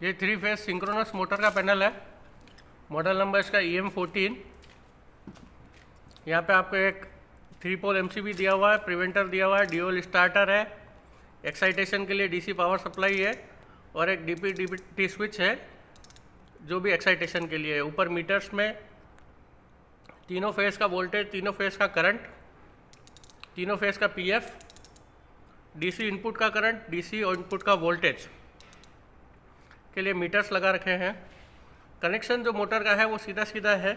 ये 3 phase synchronous motor का panel है। मॉडल नंबर इसका EM14। यहाँ पे आपको एक 3 पोल MCB दिया हुआ है, प्रिवेंटर दिया हुआ है, ड्यूल स्टार्टर है, एक्साइटेशन के लिए DC पावर सप्लाई है और एक DP-DPT स्विच है जो भी एक्साइटेशन के लिए है। ऊपर मीटर्स में तीनों फेज का वोल्टेज, तीनों फेज का करंट, तीनों फेज का PF, DC इनपुट का करंट, DC और इनपुट का वोल्टेज के लिए मीटर्स लगा रखे हैं। कनेक्शन जो मोटर का है वो सीधा सीधा है।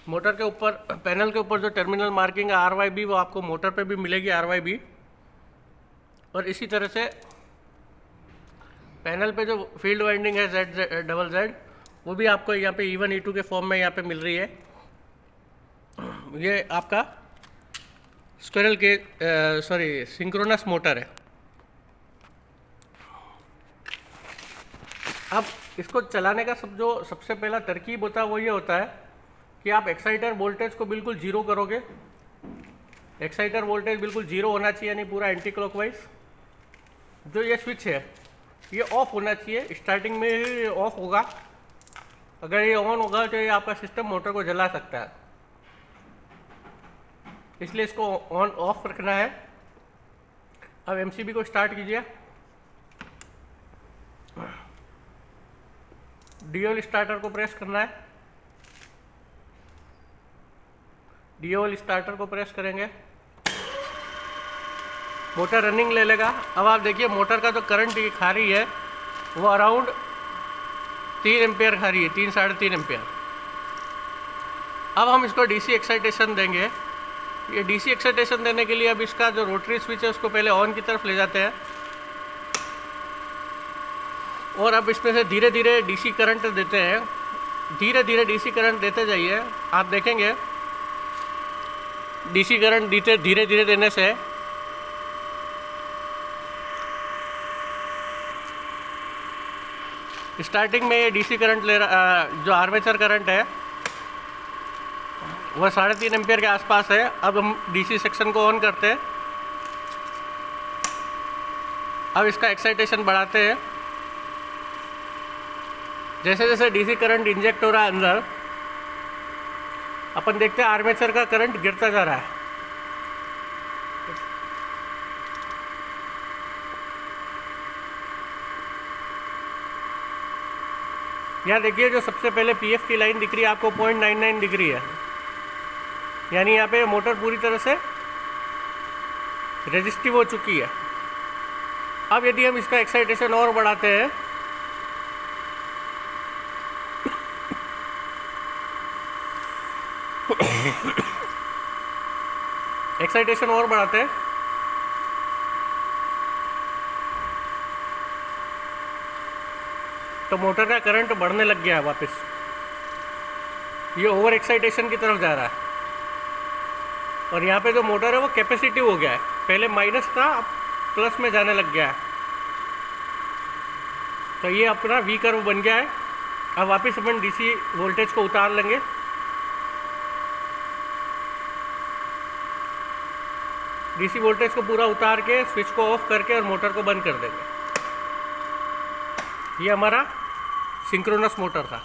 मोटर के ऊपर, पैनल के ऊपर जो टर्मिनल मार्किंग है RYB, वो आपको मोटर पे भी मिलेगी RYB। और इसी तरह से पैनल पे जो फील्ड वाइंडिंग है ZZ, वो भी आपको यहाँ पे E1 E2 के फॉर्म में यहाँ पे मिल रही है। ये आपका सिंक्रोनस मोटर है। अब इसको चलाने का सबसे पहला तरकीब होता है वो ये होता है कि आप एक्साइटर वोल्टेज को बिल्कुल जीरो करोगे। एक्साइटर वोल्टेज बिल्कुल जीरो होना चाहिए, यानी पूरा एंटी क्लॉकवाइज। जो ये स्विच है ये ऑफ होना चाहिए, स्टार्टिंग में ही ऑफ होगा। अगर ये ऑन होगा तो ये आपका सिस्टम मोटर को जला सकता है, इसलिए इसको ऑन ऑफ रखना है। अब MCB को स्टार्ट कीजिए। ड्यूल स्टार्टर को प्रेस करना है। ड्यूल स्टार्टर को प्रेस करेंगे, मोटर रनिंग ले लेगा। अब आप देखिए मोटर का जो करंट ये खा रही है वो अराउंड 3 एम्पियर खा रही है, 3-3.5 एम्पियर। अब हम इसको DC एक्साइटेशन देंगे। ये DC एक्साइटेशन देने के लिए अब इसका जो रोटरी स्विच है उसको पहले ऑन की तरफ ले जाते हैं और अब इसमें से धीरे धीरे DC करंट देते हैं। धीरे धीरे DC करंट देते जाइए। आप देखेंगे DC करंट धीरे धीरे देने से स्टार्टिंग में ये DC करंट जो आर्मेचर करंट है वह 3.5 एम्पियर के आसपास है। अब हम DC सेक्शन को ऑन करते हैं। अब इसका एक्साइटेशन बढ़ाते हैं। जैसे जैसे DC करंट इंजेक्ट हो रहा है अंदर, अपन देखते हैं आर्मेचर का करंट गिरता जा रहा है। यहाँ देखिए जो सबसे पहले PF की लाइन दिख रही है आपको 0.99 डिग्री है, यानी यहाँ पे मोटर पूरी तरह से रेजिस्टिव हो चुकी है। अब यदि हम इसका एक्साइटेशन और बढ़ाते हैं, एक्साइटेशन और बढ़ाते हैं, तो मोटर का करंट बढ़ने लग गया है वापस। ये ओवर एक्साइटेशन की तरफ जा रहा है और यहाँ पे जो मोटर है वो कैपेसिटिव हो गया है। पहले माइनस था, अब प्लस में जाने लग गया है। तो ये अपना V कर्व बन गया है। अब वापस अपन DC वोल्टेज को उतार लेंगे। DC वोल्टेज को पूरा उतार के स्विच को ऑफ करके और मोटर को बंद कर देंगे। ये हमारा सिंक्रोनस मोटर था।